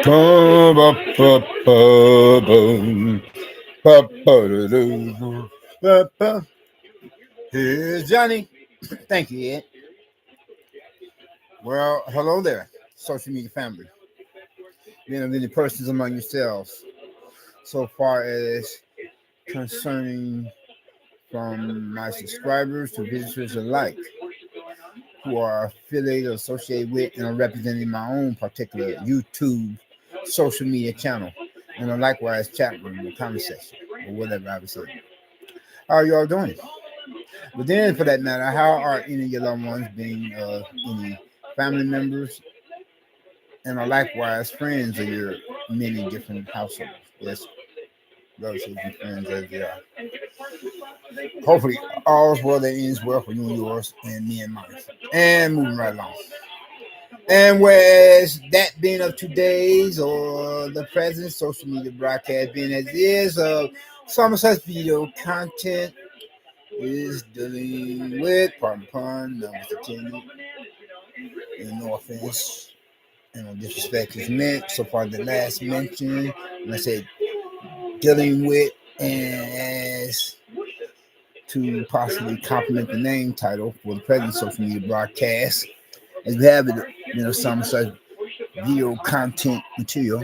Ba, ba, ba, ba, boom. Ba, ba, da, da, ba, ba. Here's Johnny. Thank you, Ed. Well, hello there, social media family. Being of any persons among yourselves, so far as concerning from my subscribers to visitors alike who are affiliated or associated with and are representing my own particular YouTube social media channel and a likewise chat room or conversation or whatever I was saying. How are y'all doing? But then, for that matter, how are any of your loved ones being any family members and are likewise friends of your many different households? Yes, relatives and friends as they are. Hopefully, all's well that ends well for you and yours and me and mine. And moving right along. And whereas that being of today's or the present social media broadcast being as is of some such video content is dealing with, pardon the pun, no intended, and no offense, and no disrespect is meant. So far, the last mention, when I said dealing with, and as to possibly complement the name title for the present social media broadcast, as we have it, some such video content material.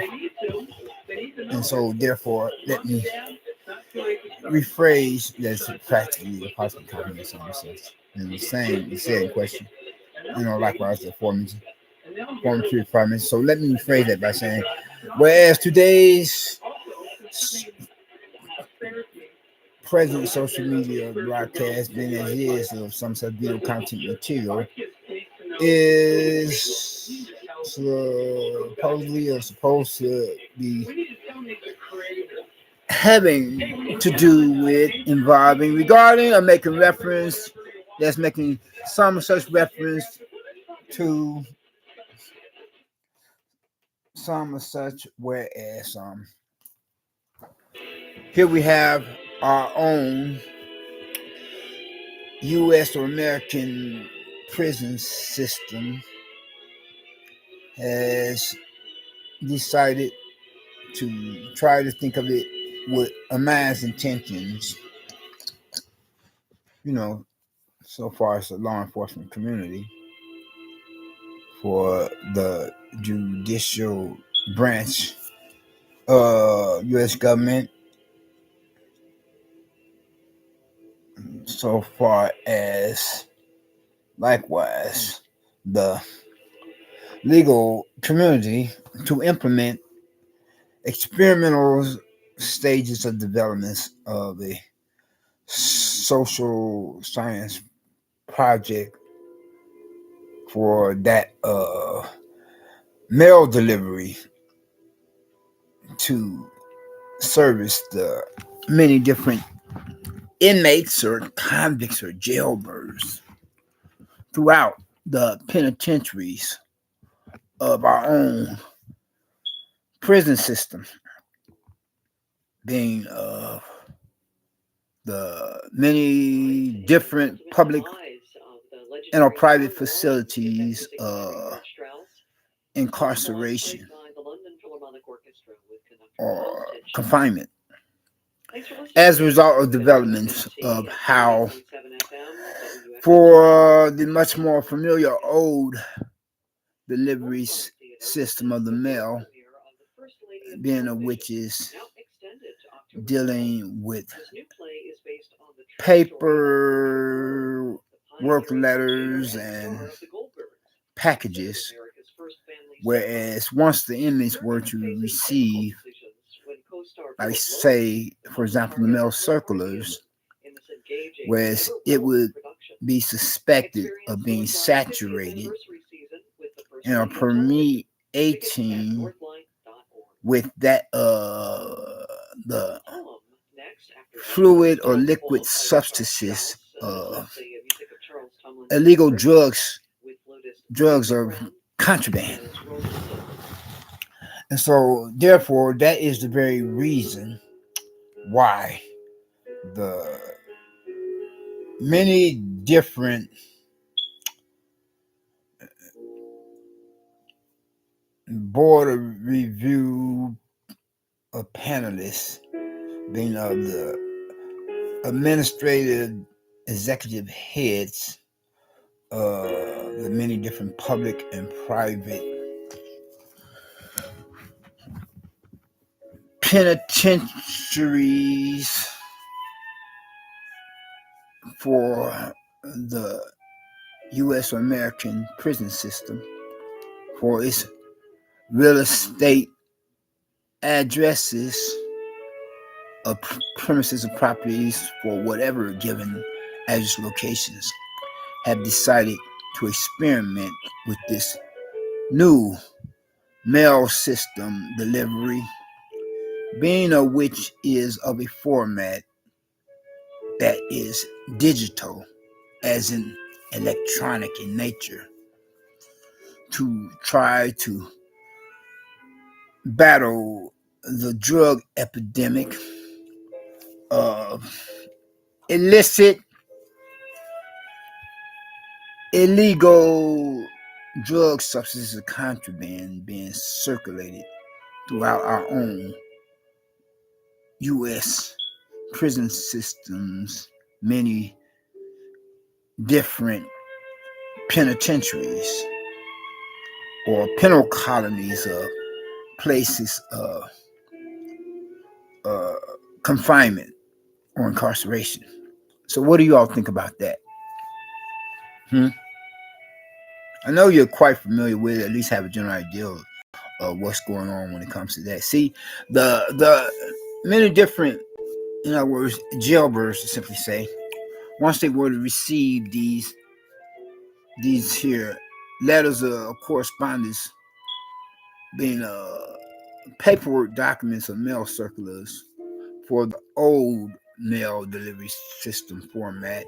And so, therefore, let me rephrase that's practically a possible combination of themselves. And the same question, likewise, the form primates. So, let me rephrase that by saying, whereas today's present social media broadcast, being as is of some such video content material, is supposedly or supposed to be having to do with involving regarding or making reference that's making some such reference to some such whereas here we have our own US or American prison system has decided to try to think of it with a man's intentions, so far as the law enforcement community for the judicial branch, U.S. government, so far as likewise the legal community to implement experimental stages of development of a social science project for that mail delivery to service the many different inmates or convicts or jailbirds throughout the penitentiaries of our own prison system, being the many different public and or private facilities incarceration or confinement as a result of developments of how for the much more familiar old delivery system of the mail, being of which is dealing with paper work letters and packages, whereas once the inmates were to receive, I say, for example, the mail circulars, whereas it would be suspected of being saturated and permeating with that the fluid or liquid substances illegal drugs are contraband. And so therefore that is the very reason why the many different board of review of panelists, being of the administrative executive heads of the many different public and private penitentiaries for the U.S. American prison system, for its real estate addresses of premises of properties for whatever given address locations, have decided to experiment with this new mail system delivery, being of which is of a format that is digital, as in electronic in nature, to try to battle the drug epidemic of illicit, illegal drug substances of contraband being circulated throughout our own U.S. prison systems, many different penitentiaries or penal colonies of places of confinement or incarceration. So what do you all think about that? I know you're quite familiar with it, at least have a general idea of what's going on when it comes to that. See, the many different, in other words, jailbirds, to simply say, once they were to receive these here letters of correspondence, being paperwork documents or mail circulars for the old mail delivery system format,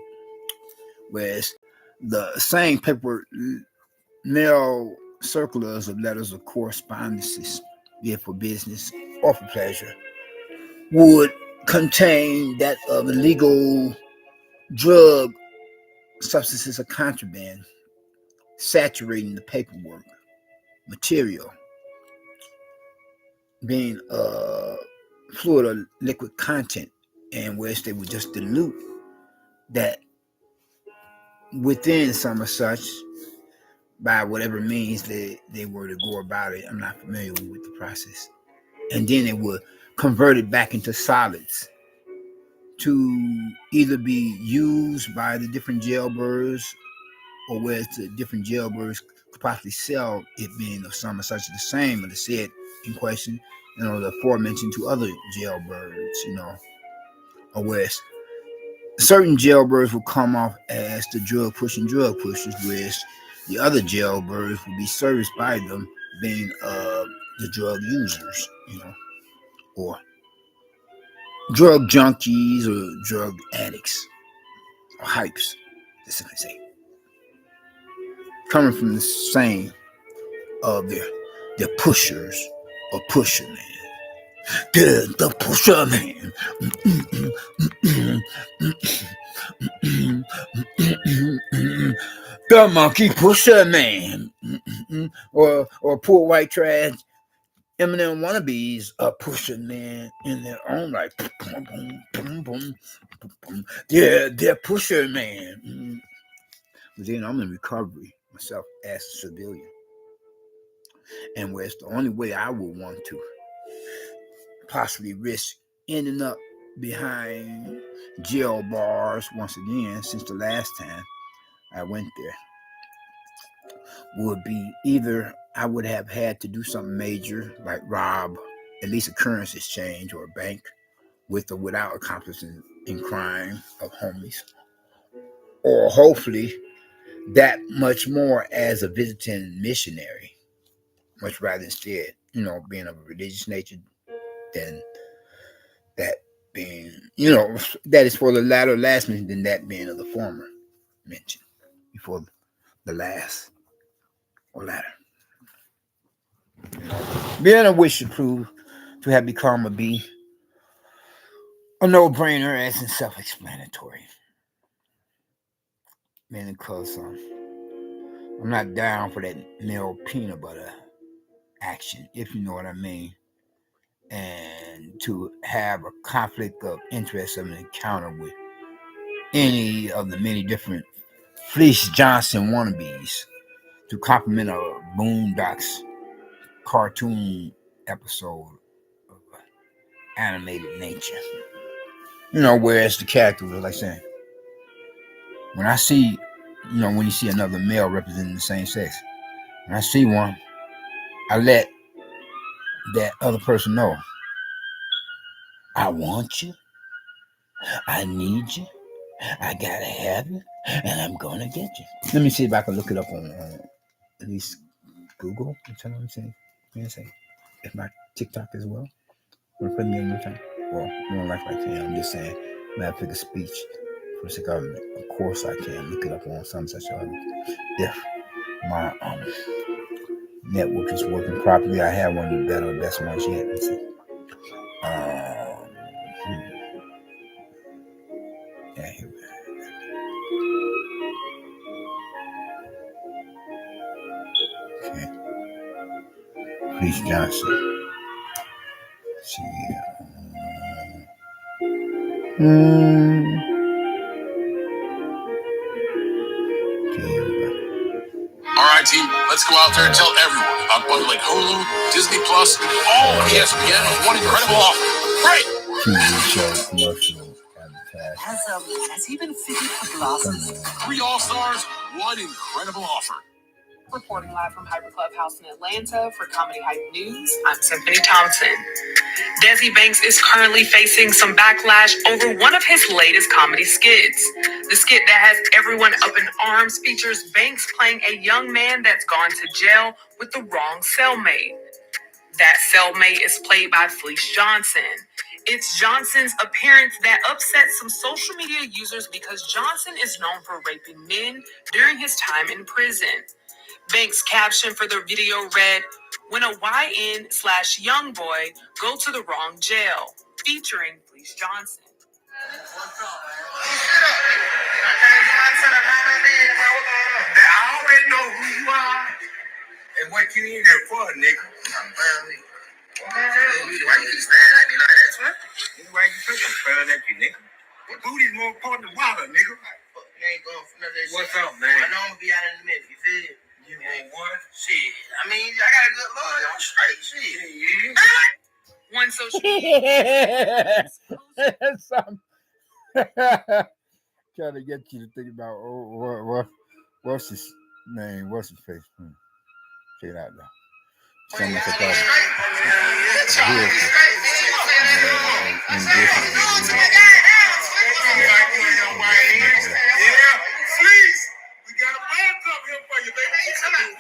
whereas the same paperwork mail circulars of letters of correspondences, be it for business or for pleasure, would contain that of illegal drug substances of contraband, saturating the paperwork material, being fluid or liquid content, and which they would just dilute that within some of such by whatever means they were to go about it. I'm not familiar with the process. And then it would convert it back into solids to either be used by the different jailbirds, or where the different jailbirds could possibly sell it, being of some or such the same, or the said in question, the aforementioned to other jailbirds, or whereas certain jailbirds will come off as the drug pushers, whereas the other jailbirds will be serviced by them, being the drug users, or drug junkies or drug addicts or hypes, to simply say, coming from the same of their pushers or pusher man. The pusher man. The monkey pusher man. Or poor white trash Eminem wannabes pusher man in their own right. Yeah, they're pusher man. But then I'm in recovery myself as a civilian. And where it's the only way I would want to possibly risk ending up behind jail bars once again, since the last time I went there, would be either I would have had to do something major, like rob at least a currency exchange or a bank, with or without accomplices in crime of homies, or hopefully that much more as a visiting missionary, much rather instead, being of a religious nature than that being, that is for the latter last mention than that being of the former mention before the last or latter. Being a wish to prove to have become a be a no-brainer, as in self-explanatory. Meaning because I'm not down for that male peanut butter action, if you know what I mean, and to have a conflict of interest of an encounter with any of the many different Fleece Johnson wannabes to complement a Boondocks cartoon episode of animated nature. Whereas the character was like saying, when I see, when you see another male representing the same sex, when I see one, I let that other person know, I want you, I need you, I gotta have you, and I'm gonna get you. Let me see if I can look it up on at least Google. You know what I'm saying? If my TikTok as well. Want to put me in your time? Well, more likely I can. I'm just saying, may I pick a speech for the sake of it? Of course I can look it up on some such other. If my network is working properly, I have one of the best ones yet. Let's see. Yeah, here we go. Okay. Fleece Johnson. Let's see here. Okay, here we go. All right, team, let's go out there and tell everyone about bundles like Hulu, Disney Plus, all ESPN with one incredible offer. Great! TV show commercial advertising. Has he been fitted for glasses? 3 All-Stars, one incredible offer. Reporting live from Hyper Clubhouse in Atlanta for Comedy Hype News, I'm Symphony Thompson. Desi Banks is currently facing some backlash over one of his latest comedy skits. The skit that has everyone up in arms features Banks playing a young man that's gone to jail with the wrong cellmate. That cellmate is played by Fleece Johnson. It's Johnson's appearance that upsets some social media users because Johnson is known for raping men during his time in prison. Banks' caption for the video read, "When a YN/young boy go to the wrong jail," featuring Fleece Johnson. I already know who you are and what you in there for, nigga. I'm barely. Why you keep staring at me like that, son? Why you think I'm staring at you, nigga? Booty's more important than water, nigga. You ain't going for none of that shit. What's up, man? I know I'm gonna be out in a minute, you feel? You ain't what? Shit. I mean, I got a good lawyer. I'm straight, shit. Yeah. One social media. Trying to get you to think about what's his name? What's his face? Check it out now. Something like that. Please, we got a backup here for you, baby. Come on.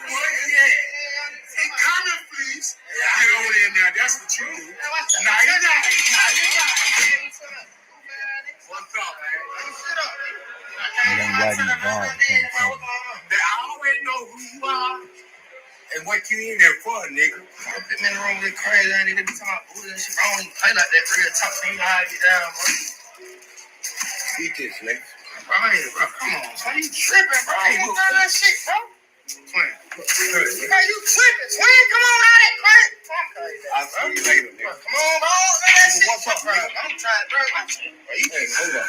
Come in, please. Get over there now. That's what you do. Now you got it. What's up, man? I already know who you are and what you in there for, nigga. I'm in the room with crazy. I need to be talking about ooh, that shit. I don't even play like that real talk. So you know how I get down, bro. Eat this, nigga. Bro, come on. Why you tripping, bro? Hey, you got that shit, bro? Twin. Hey, you tripping, twin? Come on out of that crap. I'll see you later, nigga. Come on, bro. That shit. What's up, bro? I'm trying, bro. You can't hold up.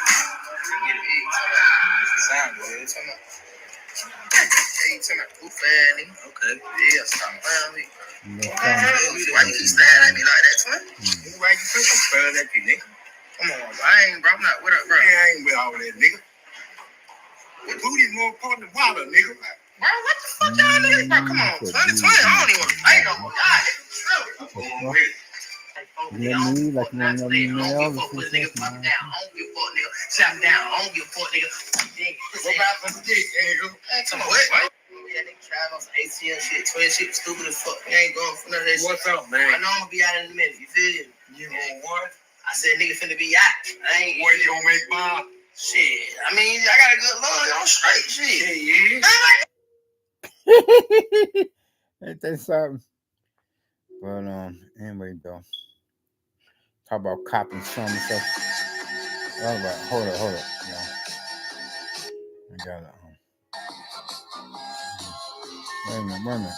Sound good. Hey, to my poop fanny. Okay. Yeah, stop around me. Why you keep staring at me like that, twin? Why you think I'm staring at you, nigga? Come on, bro. I'm not with her, bro. Yeah, I ain't with all that, nigga. The booty's more important than water, nigga. Bro, what the fuck y'all niggas, bro? Come on, 2020, I don't even want to play no more. Y'all niggas true. Let me, like you want to let me know. I don't give a fuck, nigga. Slap down. I don't give a fuck, nigga. What about the stick, nigga? Come on, what? Yeah, nigga trying on some ACL shit, twin shit, stupid as fuck. You ain't going for none of that shit. What's up, man? I know I'm gonna be out in a minute, you feel? You ain't what? I said nigga finna be out. I ain't. What, you gonna make Bob? Shit, I mean, I got a good lawyer. I'm straight, shit. Yeah. Ain't that something? But anyway, though, talk about copping some and stuff. All right, hold up, y'all. I got it. Wait a minute.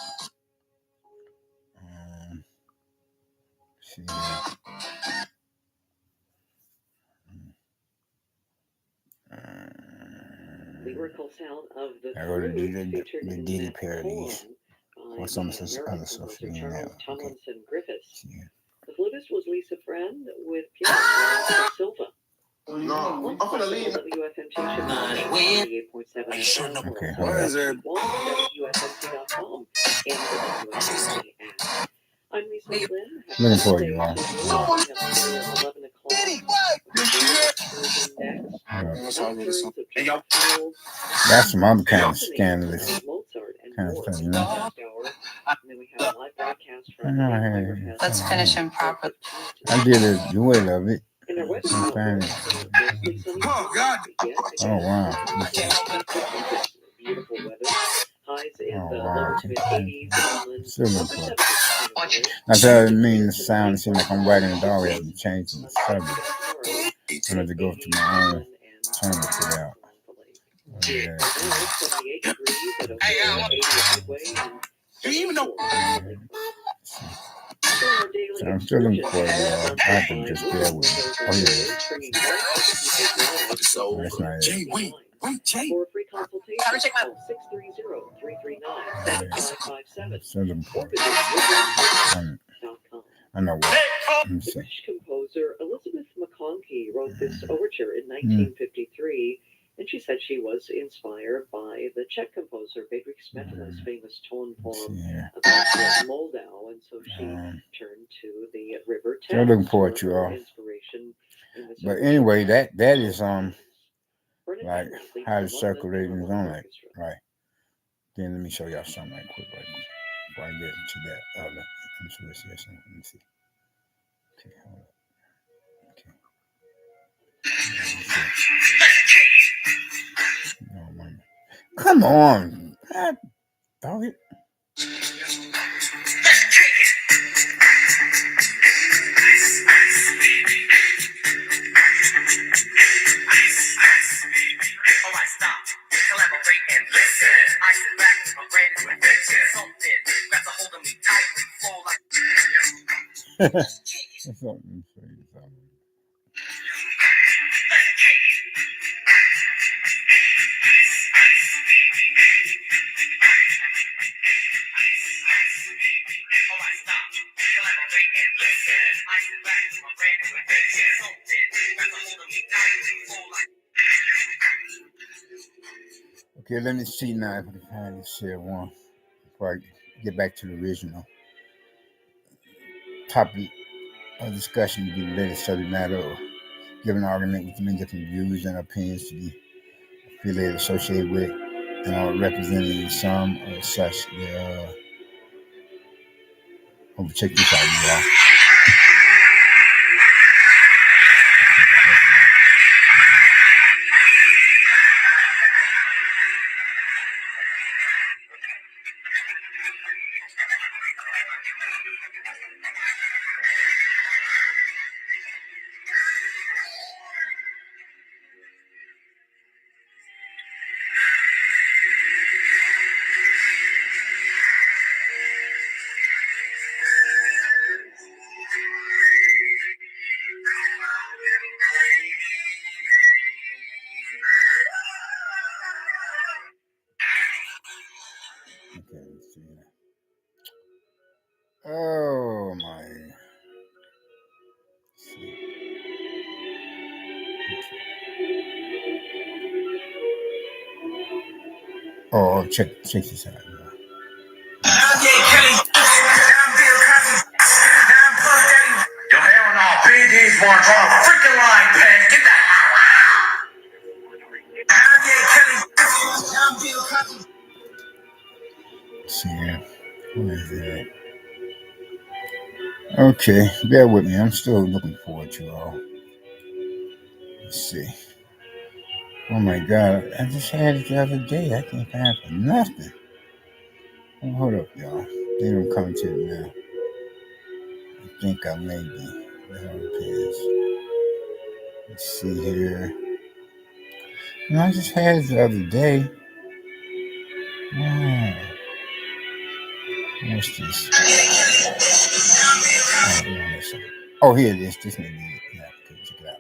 See, Lyrical sound of the I go to flute featured the in Diddy that parodies poem or by some the other American social composer media Charles network. Okay. Tomlinson Griffiths. See, The flutist was Lisa Friend with pianist Silva. No, I'm finna leave. WFMT Chicago, 98.7 FM. okay, hold on. WFMT.com and the WFMT app. I'm Lisa Flynn. Looking for you all. 11 o'clock. Hey, y'all. That's some other kind of scandalous Mozart and kind of more stuff, in you the know. next hour. And then we have a live broadcast from Let's finish him properly. I did a duet of it. in our weather Sometime. mostly sunny. Oh, God. Oh wow. Beautiful weather. Highs in Oh the wow. low to mid 80s. Still looking for it. Watch it. I thought it means the sound seemed like I'm writing it always and changing the subject. I had to go to my own term to put out. Yeah. You even know. So I'm still looking for it. I have to just bear with me. Oh yeah. So, That's not it. Jay, wait, Jay. For a free consultation, Have her check my- call 630-339-7557. Still looking for Or it. visit I know what. Let me The see. British composer Elizabeth McConkie wrote this overture in 1953, and she said she was inspired by the Czech composer Bedřich Smetana's famous tone Let's see poem here. about Moldau, and so she turned to the River Still Thames looking for it, for you her all. inspiration in this But overture. anyway, that is Bernard like Henry leads how the the circle London rating is Philharmonic on it. Orchestra. Right. Then let me show y'all something right quick before I get into that other. Let me see what's here. Let me see. Okay, hold up. Okay. No, man. Come on. God, dog it. Alright, stop. Collaborate and listen. I sit back with my brand new invention. Something grabs a hold of me tightly, flow like. What's up? Let me show you something. Alright, stop. Collaborate and listen. I sit back with my brand new invention. Something grabs a hold of me tightly, flow like. Okay, let me see now if I can find this here one before I get back to the original topic of discussion to be related subject matter or give an argument with many different views and opinions to be affiliated, associated with, and are representing some or such. Check this out, y'all. Okay, let's see. Oh my. Oh, check this out. Yo, hell no. BD's more draw freaking line, pen. Get that. Let's see here. What is it? Okay, bear with me. I'm still looking forward to all. Let's see. Oh my God, I just had it the other day. I can't find it for nothing. Oh, hold up, y'all. They don't come to it now. I think I may be. Where it is. Let's see here. No, I just had it the other day. Wow. What's this? Oh, here it is. This may be it. Yeah, okay, check it out.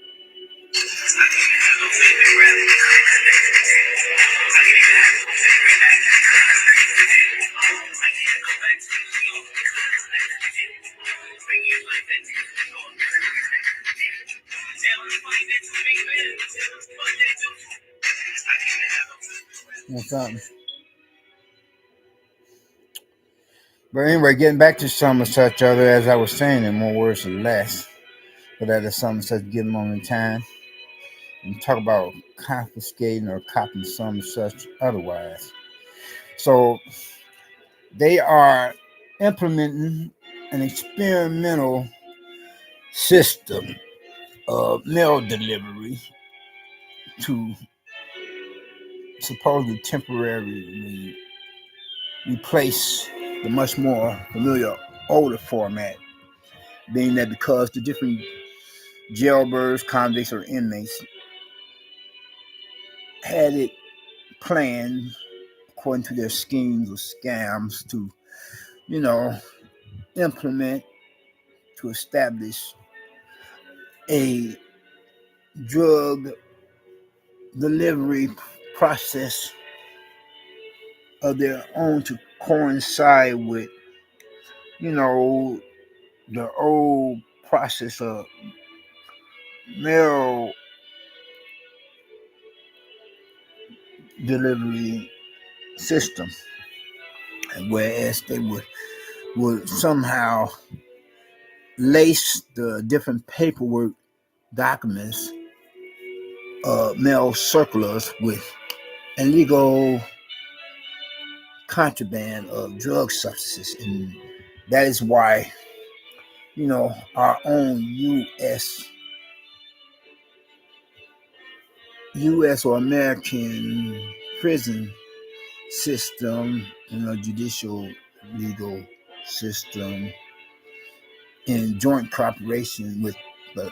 What's up? But anyway, getting back to some of such other, as I was saying, in more words or less, but that is some such given moment in time. And talk about confiscating or copying some such otherwise. So they are implementing an experimental system of mail delivery to supposedly temporarily replace the much more familiar older format, being that because the different jailbirds, convicts, or inmates had it planned according to their schemes or scams to, implement, to establish a drug delivery process of their own to coincide with, the old process of mail delivery system, and whereas they would somehow lace the different paperwork documents, mail circulars with illegal contraband of drug substances, and that is why our own U.S. or American prison system, judicial legal system, in joint cooperation with the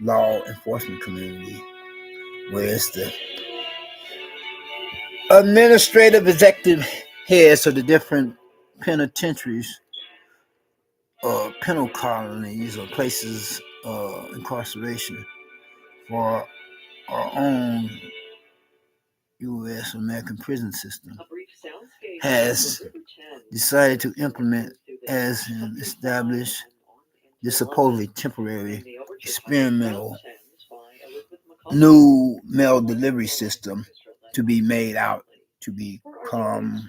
law enforcement community, whereas the administrative executive heads of the different penitentiaries or penal colonies or places of incarceration for our own U.S. American prison system has decided to implement as an established this supposedly temporary experimental new mail delivery system to be made out to become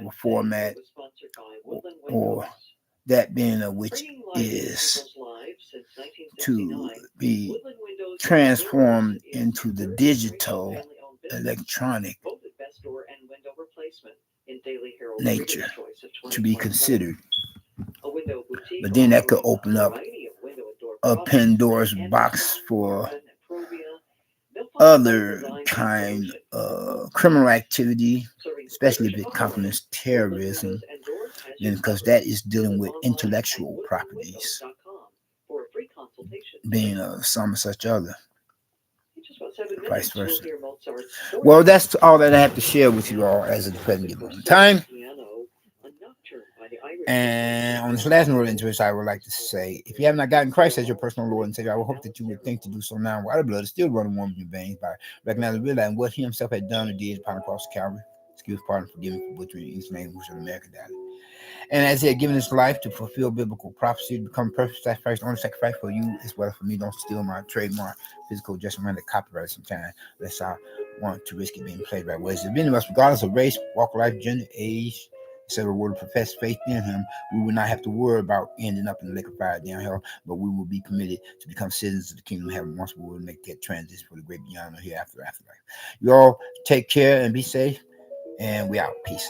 a format, or that being of which is to be transformed into the digital electronic nature to be considered. But then that could open up a Pandora's box for other kind of criminal activity, especially if it complements terrorism, and because that is dealing with intellectual properties, being some such other, vice versa. Well, that's all that I have to share with you all as of the present given time. And on this last note of interest, I would like to say, if you have not gotten Christ as your personal Lord and Savior, I would hope that you would think to do so now, while the blood is still running warm in your veins, by recognizing and realizing what He Himself had done or did upon the cross of Calvary. Excuse, pardon, forgive me for butchering His name, which is American dialect. And as He had given His life to fulfill biblical prophecy, to become perfect sacrifice, only sacrifice for you as well as for me. Don't steal my trademark, physical, just around the copyright sometime, unless I want to risk it being played by ways. If any of us, regardless of race, walk of life, gender, age, etc., were to profess faith in Him, we would not have to worry about ending up in the lake of fire down hell, but we will be permitted to become citizens of the kingdom of heaven once we will make that transition for the great beyond or hereafter afterlife. You all take care and be safe, and we out. Peace.